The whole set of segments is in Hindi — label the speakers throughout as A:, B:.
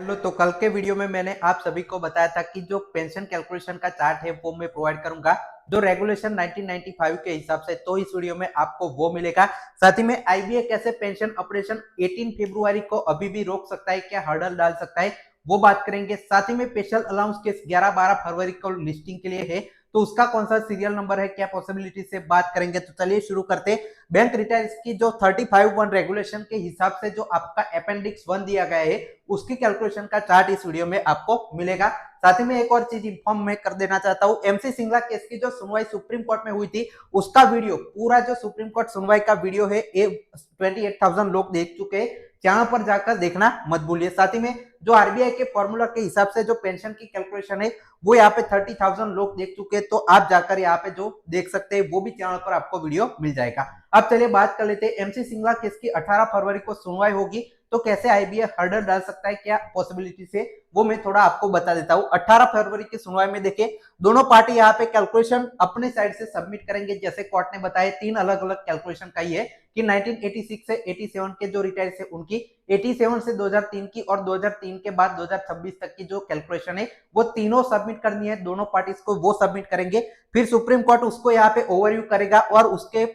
A: लो तो कल के वीडियो में मैंने आप सभी को बताया था कि जो पेंशन कैलकुलेशन का चार्ट है वो मैं प्रोवाइड करूंगा जो रेगुलेशन 1995 के हिसाब से। तो इस वीडियो में आपको वो मिलेगा। साथ ही में आईबीए कैसे पेंशन ऑपरेशन 18 फरवरी को अभी भी रोक सकता है, क्या हर्डल डाल सकता है, वो बात करेंगे। साथ ही में स्पेशल अलाउंस केस 11-12 फरवरी को लिस्टिंग के लिए है, तो उसका कौन सा सीरियल नंबर है, क्या पॉसिबिलिटी से बात करेंगे। तो चलिए शुरू करते। बैंक रिटर्न्स की जो 35(1) रेगुलेशन के हिसाब से जो आपका अपेंडिक्स 1 दिया गया है उसकी कैलकुलेशन का चार्ट इस वीडियो में आपको मिलेगा। साथ ही में एक और चीज इन्फॉर्म मैं कर देना चाहता हूं, एमसी सिंगला केस की जो सुनवाई सुप्रीम कोर्ट में हुई थी उसका वीडियो, पूरा जो सुप्रीम कोर्ट सुनवाई का वीडियो है 28,000 लोग देख चुके हैं, चैनल पर जाकर देखना मत भूलिए। साथ ही में जो आरबीआई के फॉर्मूला के हिसाब से जो पेंशन की कैलकुलेशन है वो यहाँ पे 30,000 लोग देख चुके हैं, तो आप जाकर यहाँ पे जो देख सकते हैं वो भी चैनल पर आपको वीडियो मिल जाएगा। अब चलिए बात कर लेते हैं, एमसी सिंगला केस की 18 फरवरी को सुनवाई होगी, तो कैसे आईबीए हर्डल डाल सकता है, क्या पॉसिबिलिटी से, वो मैं थोड़ा आपको बता देता हूं। 18 फरवरी की सुनवाई में देखिए दोनों पार्टी यहाँ पे कैलकुलेशन अपने साइड से सबमिट करेंगे। जैसे कोर्ट ने बताया 3 अलग अलग कैलकुलेशन का ही है कि 1986 से 87 के जो रिटायर्स है उनकी, 87 से 2003 की और 2003 के बाद 2026 तक की जो कैलकुलेशन है वो तीनों सबमिट करनी है दोनों पार्टीज को, वो सबमिट करेंगे। फिर सुप्रीम कोर्ट उसको यहाँ पे ओवरव्यू करेगा और उसके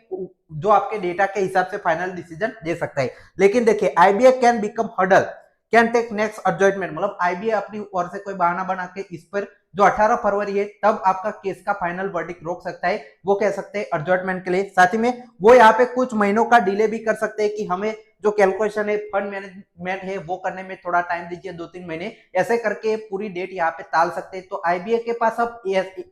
A: जो आपके डेटा के हिसाब से फाइनल डिसीजन दे सकता है। लेकिन देखिए IBA can become hurdle, can take next adjustment, मतलब आईबीए अपनी ओर से कोई बहाना बना के इस पर जो 18 फरवरी है तब आपका केस का फाइनल वर्डिक्ट रोक सकता है, वो कह सकते हैं एडजमेंट के लिए। साथ ही में वो यहाँ पे कुछ महीनों का डिले भी कर सकते हैं कि हमें जो कैलकुलेशन है फंड मैनेजमेंट है वो करने में थोड़ा टाइम दीजिए, 2-3 महीने, ऐसे करके पूरी डेट यहाँ पे टाल सकते हैं। तो आईबीए के पास अब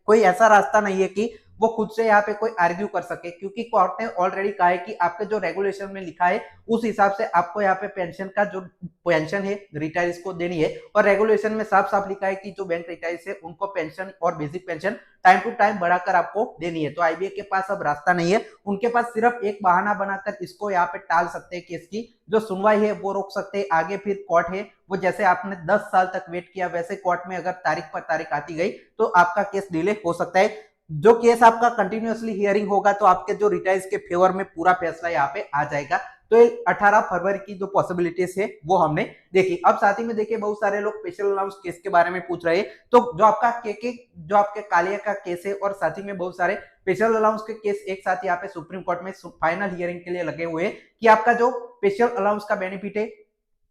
A: कोई ऐसा रास्ता नहीं है कि वो खुद से यहाँ पे कोई आर्ग्यू कर सके, क्योंकि कोर्ट ने ऑलरेडी कहा है कि आपके जो रेगुलेशन में लिखा है उस हिसाब से आपको यहाँ पे पेंशन का जो पेंशन है रिटायर्स को देनी है, और रेगुलेशन में साफ साफ लिखा है कि जो बैंक रिटायर्स है उनको पेंशन और basic pension time to time बढ़ाकर आपको देनी है। तो आईबीए के पास अब रास्ता नहीं है, उनके पास सिर्फ एक बहाना बनाकर इसको यहाँ पे टाल सकते हैं, केस की जो सुनवाई है वो रोक सकते हैं। आगे फिर कोर्ट है वो, जैसे आपने 10 साल तक वेट किया वैसे कोर्ट में अगर तारीख पर तारीख आती गई तो आपका केस डिले हो सकता है। जो केस आपका कंटिन्यूअसली हियरिंग होगा तो आपके जो रिटायर्स के फेवर में पूरा फैसला यहाँ पे आ जाएगा। तो 18 फरवरी की जो पॉसिबिलिटीज है वो हमने देखी। अब साथ ही में देखिए बहुत सारे लोग स्पेशल अलाउंस केस के बारे में पूछ रहे हैं, तो जो आपका के जो आपके कालिया का केस है और साथ ही में बहुत सारे स्पेशल अलाउंस के केस एक साथ यहाँ पे सुप्रीम कोर्ट में फाइनल हियरिंग के लिए लगे हुए हैं कि आपका जो स्पेशल अलाउंस का बेनिफिट है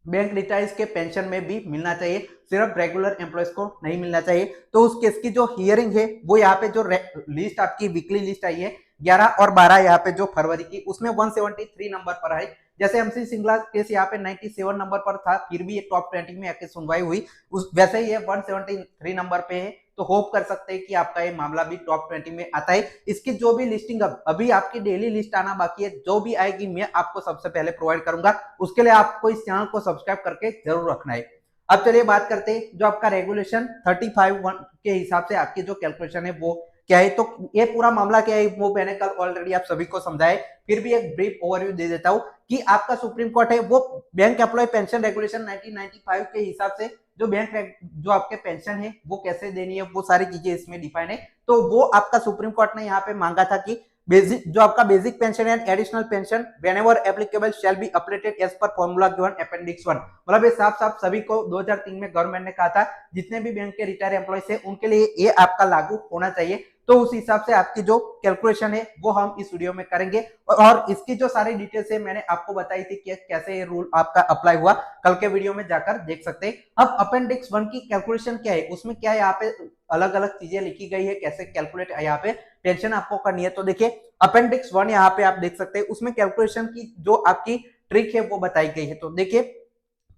A: बैंक रिटायर्स के पेंशन में भी मिलना चाहिए, सिर्फ रेगुलर एम्प्लॉयज को नहीं मिलना चाहिए। तो उस केस की जो हियरिंग है वो यहाँ पे जो लिस्ट आपकी वीकली लिस्ट आई है 11 और 12 यहाँ पे जो फरवरी की, उसमें 173 नंबर पर है। जैसे एमसी सिंगला केस यहाँ पे 97 नंबर पर था, फिर भी ये टॉप 20 में आके सुनवाई हुई, उस वैसे ही ये 173 नंबर पे है। तो होप कर सकते हैं कि आपका ये मामला भी टॉप 20 में आता है। इसकी जो भी लिस्टिंग अभी आपकी डेली लिस्ट आना बाकी है, जो भी आएगी मैं आपको सबसे पहले प्रोवाइड करूंगा। उसके लिए आपको इस चैनल को सब्सक्राइब करके जरूर रखना है। अब चलिए बात करते हैं जो आपका रेगुलेशन 35(1) के हिसाब से आपकी जो कैलकुलेशन है वो क्या है। तो ये पूरा मामला क्या है वो मैंने कल ऑलरेडी आप सभी को समझाया, फिर भी एक ब्रीफ ओवरव्यू दे देता हूं कि आपका सुप्रीम कोर्ट है वो बैंक एम्प्लॉय पेंशन रेगुलेशन 1995 के हिसाब से जो बैंक जो आपके पेंशन है वो कैसे देनी है वो सारी चीजें इसमें डिफाइन है। तो वो आपका सुप्रीम कोर्ट ने यहाँ पे मांगा था कि बेसिक जो आपका basic pension and additional pension whenever applicable shall be updated as per formula given appendix 1, मतलब ये साफ साफ सभी को 2003 में गवर्नमेंट ने कहा था जितने भी बैंक के रिटायर एम्प्लॉयज है उनके लिए ये आपका लागू होना चाहिए। तो उस हिसाब से आपकी जो कैलकुलेशन है वो हम इस वीडियो में करेंगे, और इसकी जो सारी डिटेल्स है मैंने आपको बताई थी कि कैसे ये रूल आपका अप्लाई हुआ, कल के वीडियो में जाकर देख सकते हैं। अब अपेंडिक्स 1 की कैलकुलेशन क्या है, उसमें क्या है यहाँ पे अलग अलग चीजें लिखी गई है, कैसे कैलकुलेट यहाँ पे पेंशन आपको करनी है। तो देखिए अपेंडिक्स 1 यहाँ पे आप देख सकते हैं, उसमें कैलकुलेशन की जो आपकी ट्रिक है वो बताई गई है। तो देखिए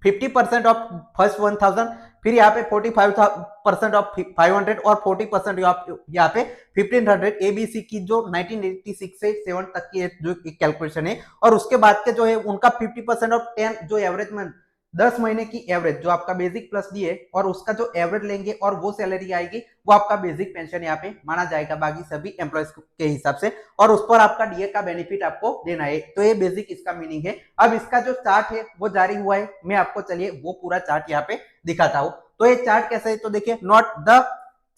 A: 50% ऑफ फर्स्ट 1000, फिर यहाँ पे 45% ऑफ 500 और 40% यहाँ पे 1500 एबीसी की जो 1986 से 7 तक की जो कैलकुलेशन है, और उसके बाद के जो है उनका 50% ऑफ 10 जो एवरेज मंथ 10 महीने की एवरेज जो आपका बेसिक प्लस डी है और उसका जो एवरेज लेंगे और वो सैलरी आएगी वो आपका बेसिक पेंशन यहाँ पे माना जाएगा बाकी सभी एम्प्लॉयज के हिसाब से, और उस पर आपका डीए का बेनिफिट आपको देना है। तो ये बेसिक इसका मीनिंग है। अब इसका जो चार्ट है वो जारी हुआ है, मैं आपको चलिए वो पूरा चार्ट यहाँ पे दिखाता हूँ। तो ये चार्ट कैसे है, तो देखिए note the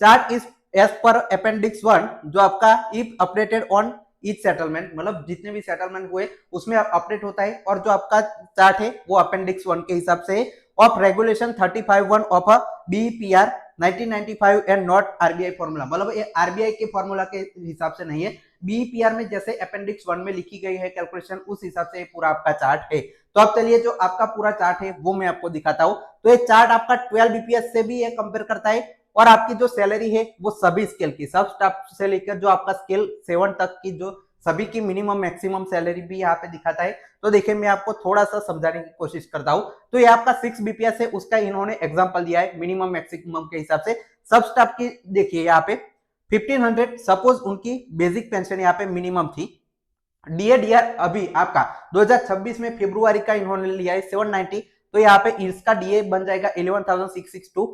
A: chart is as per appendix 1 जो आपका if updated on each settlement, मतलब जितने भी सेटलमेंट हुए उसमें अपडेट होता है, और जो आपका चार्ट है वो अपेंडिक्स 1 के हिसाब से है। of Regulation 35(1) of a BEPR 1995 and not RBI formula, मतलब ये RBI के फॉर्मूला के हिसाब से नहीं है, BEPR में जैसे अपेंडिक्स 1 में लिखी गई है कैलकुलेशन, उस हिसाब से पूरा आपका चार्ट है। तो अब चलिए जो आपका पूरा चार्ट है वो मैं आपको दिखाता हूं। तो ये चार्ट आपका 12 बीपीएस से भी ये कंपेयर करता है और आपकी जो सैलरी है वो सभी स्केल की, सब स्टाफ से लेकर जो आपका स्केल 7 तक की जो सभी की मिनिमम मैक्सिमम सैलरी भी यहाँ पे दिखाता है। तो देखिए मैं आपको थोड़ा सा समझाने की कोशिश करता हूँ। तो ये आपका 6 बीपीएस है, उसका इन्होंने एग्जांपल दिया है मिनिमम मैक्सिमम के हिसाब से। सब स्टाफ की देखिए यहाँ पे 1500 सपोज उनकी बेसिक पेंशन यहाँ पे मिनिमम थी। डीए अभी आपका 2026 में फरवरी का इन्होंने लिया है 790, तो यहाँ पे इसका डीए बन जाएगा 11,662।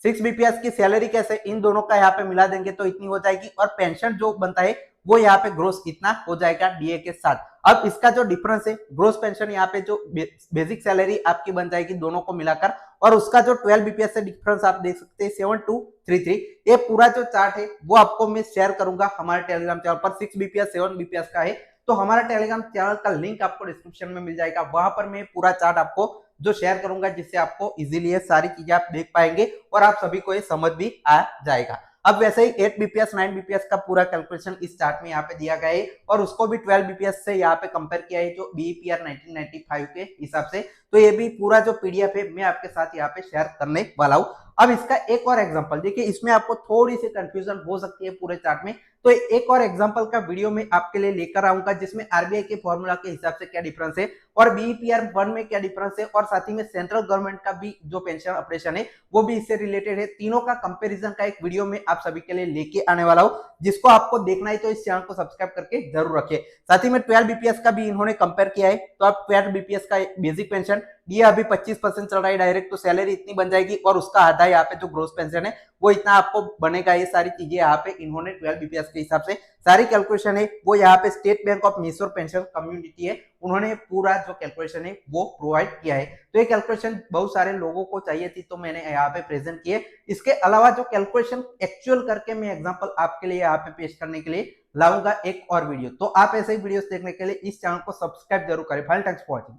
A: 6 बीपीएस की सैलरी कैसे इन दोनों का यहाँ पे मिला देंगे तो इतनी हो जाएगी, और पेंशन जो बनता है वो यहाँ पे ग्रोस इतना हो जाएगा डीए के साथ। अब इसका जो डिफरेंस है, ग्रोस पेंशन यहाँ पे जो बेसिक सैलरी आपकी बन जाएगी दोनों को मिलाकर, और उसका जो 12 बीपीएस से डिफरेंस आप देख सकते हैं 7233। ये पूरा जो चार्ट है वो आपको मैं शेयर करूंगा हमारे टेलीग्राम चैनल पर। 6 बीपीएस 7 बीपीएस का है, तो हमारा टेलीग्राम चैनल का लिंक आपको डिस्क्रिप्शन में मिल जाएगा, वहां पर मैं पूरा चार्ट आपको जो शेयर करूंगा, जिससे आपको इजीली ये सारी चीजें आप देख पाएंगे और आप सभी को ये समझ भी आ जाएगा। अब वैसे ही 8 बीपीएस 9 बीपीएस का पूरा कैलकुलेशन इस चार्ट में यहाँ पे दिया गया है, और उसको भी 12 बीपीएस से यहाँ पे कंपेयर किया है जो बीईपीआर 1995 के हिसाब से। तो ये भी पूरा जो पीडीएफ है मैं आपके साथ यहाँ पे शेयर करने वाला हूँ। अब इसका एक और एग्जांपल देखिए, इसमें आपको थोड़ी सी कंफ्यूजन हो सकती है पूरे चार्ट में, तो एक और एग्जांपल का वीडियो में आपके लिए लेकर आऊंगा, जिसमें आरबीआई के फॉर्मूला के हिसाब से क्या डिफरेंस है और बीईपीआर 1 में क्या डिफरेंस है, और साथ ही में सेंट्रल गवर्नमेंट का भी जो पेंशन ऑपरेशन है वो भी इससे रिलेटेड है। तीनों का कंपैरिजन का एक वीडियो में आप सभी के लिए लेके आने वाला हूं, जिसको आपको देखना है तो इस चैनल को सब्सक्राइब करके जरूर रखिए। साथ ही में 12 बीपीएस का भी इन्होंने कंपेयर किया है, तो आप 12 बीपीएस का बेसिक पेंशन ये अभी 25% चल रहा है डायरेक्ट, तो सैलरी इतनी बन जाएगी, और उसका आधा यहाँ पे जो ग्रोस पेंशन है वो इतना आपको बनेगा। ये सारी चीजें यहाँ पे इन्होंने 12 बीपीएस के हिसाब से सारी कैलकुलेशन है वो यहाँ पे state bank of Missouri pension community है, उन्होंने पूरा जो कैलकुलेशन है वो प्रोवाइड किया है। तो ये कैलकुलेशन बहुत सारे लोगों को चाहिए थी, तो मैंने यहाँ पे प्रेजेंट किए। इसके अलावा जो कैलकुलेशन एक्चुअल करके मैं एग्जांपल आपके लिए यहाँ पे पेश करने के लिए लाऊंगा एक और वीडियो। तो आप ऐसे ही वीडियोस देखने के लिए इस चैनल को सब्सक्राइब जरूर करें। Final thanks for watching.